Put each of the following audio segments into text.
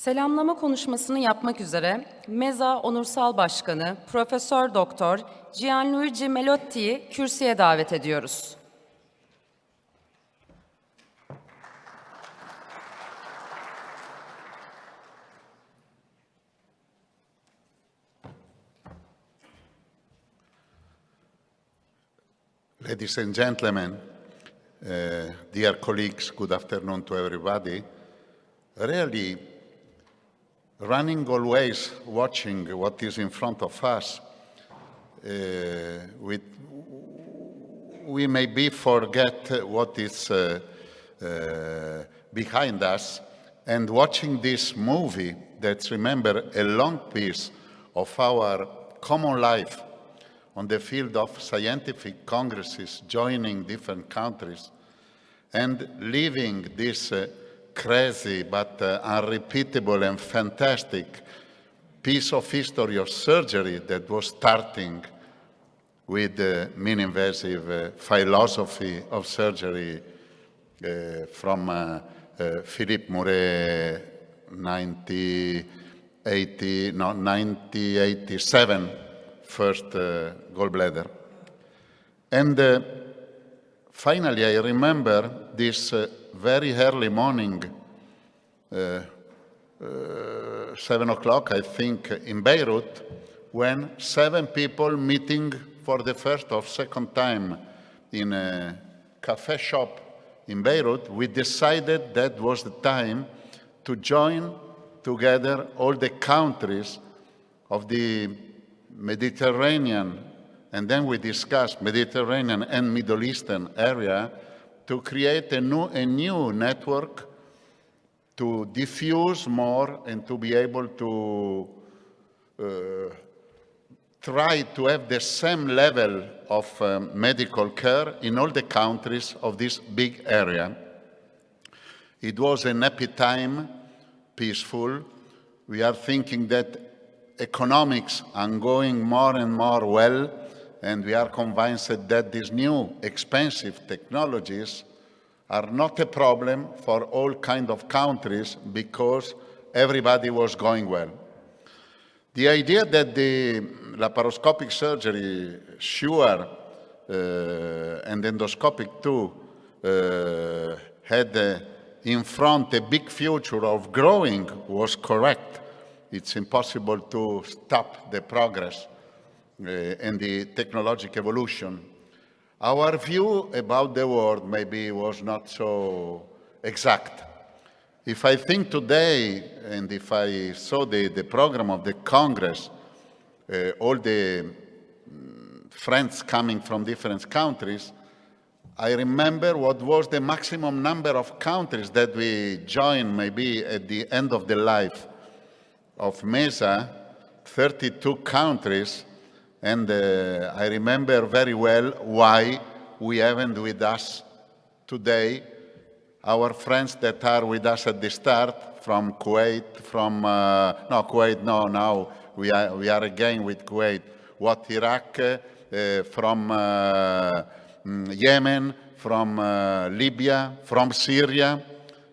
Selamlama konuşmasını yapmak üzere Mmesa Onursal Başkanı Profesör Doktor Gianluigi Melotti'yi kürsüye davet ediyoruz. Ladies and gentlemen, dear colleagues, good afternoon to everybody. Really, running always, watching what is in front of us, we maybe forget what is behind us, and watching this movie that remember a long piece of our common life on the field of scientific congresses, joining different countries, and living this crazy but unrepeatable and fantastic piece of history of surgery that was starting with the min-invasive philosophy of surgery from Philippe Mouret, 1987, first gallbladder. And finally, I remember this very early morning, 7 o'clock, I think, in Beirut, when 7 people meeting for the first or second time in a cafe shop in Beirut, we decided that was the time to join together all the countries of the Mediterranean, and then we discussed Mediterranean and Middle Eastern area to create a new network to diffuse more and to be able to try to have the same level of medical care in all the countries of this big area. It was an happy time, peaceful. We are thinking that economics are going more and more well, and we are convinced that these new expensive technologies are not a problem for all kinds of countries because everybody was going well. The idea that the laparoscopic surgery, sure, and endoscopic too, had in front a big future of growing was correct. It's impossible to stop the progress and the technological evolution. Our view about the world maybe was not so exact. If I think today, and if I saw the program of the Congress, all the friends coming from different countries, I remember what was the maximum number of countries that we joined maybe at the end of the life of Mmesa, 32 countries, and I remember very well why we haven't with us today our friends that are with us at the start from Kuwait, now we are again with Kuwait, Iraq, from Yemen, from Libya, from Syria.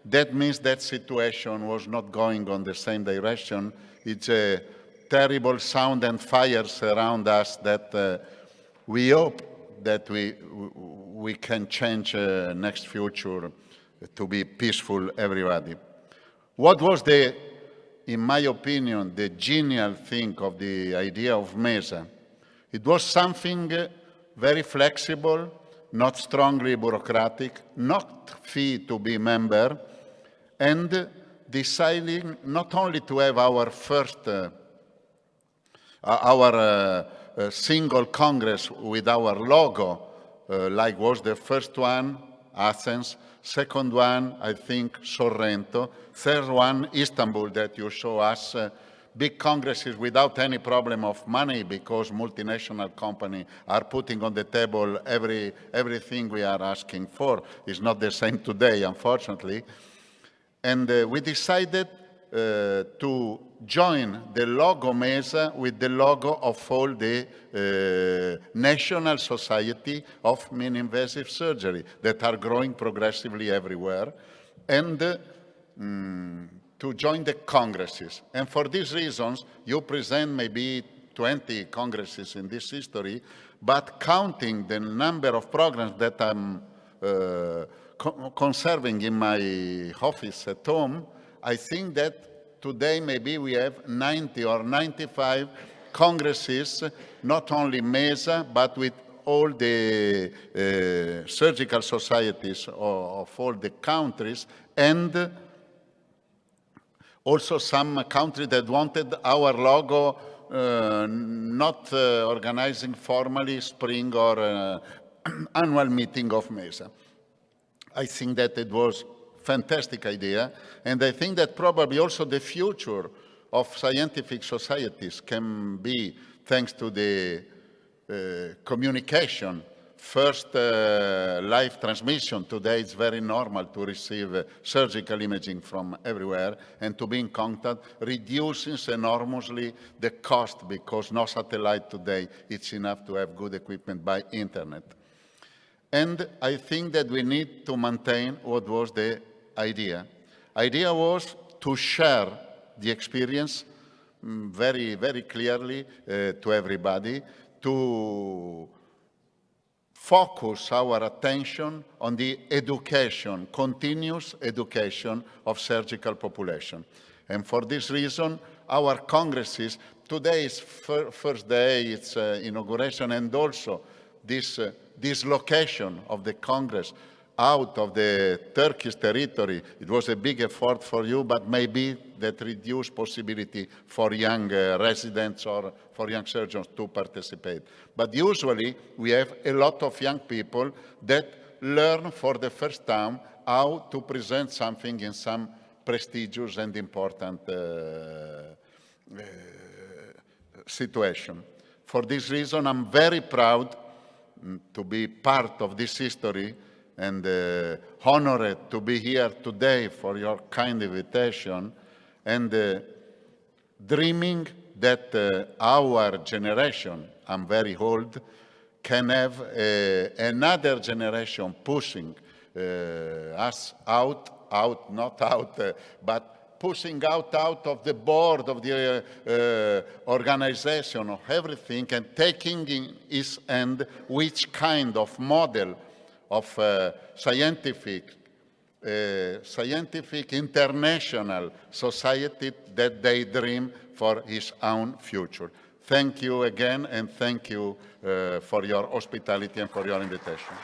That means that situation was not going on the same direction. It's a terrible sound and fires around us that we hope that we can change next future to be peaceful, everybody. What was in my opinion, the genial thing of the idea of Mmesa? It was something very flexible, not strongly bureaucratic, not fee to be member, and deciding not only to have our first, single Congress with our logo, like was the first one, Athens, second one, I think, Sorrento, third one, Istanbul, that you show us, big congresses without any problem of money because multinational companies are putting on the table everything we are asking for. It's not the same today, unfortunately. And we decided to join the logo Mmesa with the logo of all the National Society of Min-Invasive Surgery that are growing progressively everywhere. And to join the congresses. And for these reasons, you present maybe 20 congresses in this history, but counting the number of programs that I'm conserving in my office at home, I think that today maybe we have 90 or 95 congresses, not only Mmesa, but with all the surgical societies of all the countries, and also some countries that wanted our logo not organizing formally spring or annual meeting of Mmesa. I think that it was a fantastic idea, and I think that probably also the future of scientific societies can be thanks to the communication. First, live transmission. Today it's very normal to receive surgical imaging from everywhere, and to be in contact reduces enormously the cost, because no satellite today it's enough to have good equipment by internet. And I think that we need to maintain what was the idea. Idea was to share the experience very, very clearly to everybody, to focus our attention on the education, continuous education of surgical population. And for this reason, our congresses, today is first day, it's inauguration, and also this dislocation of the Congress out of the Turkish territory. It was a big effort for you, but maybe that reduced possibility for young residents or for young surgeons to participate. But usually we have a lot of young people that learn for the first time how to present something in some prestigious and important situation. For this reason, I'm very proud to be part of this history, and honored to be here today for your kind invitation, and dreaming that our generation, I'm very old, can have another generation pushing us but pushing out of the board of the organization of everything, and taking in his hand which kind of model of scientific international society that they dream for his own future. Thank you again, and thank you for your hospitality and for your invitation.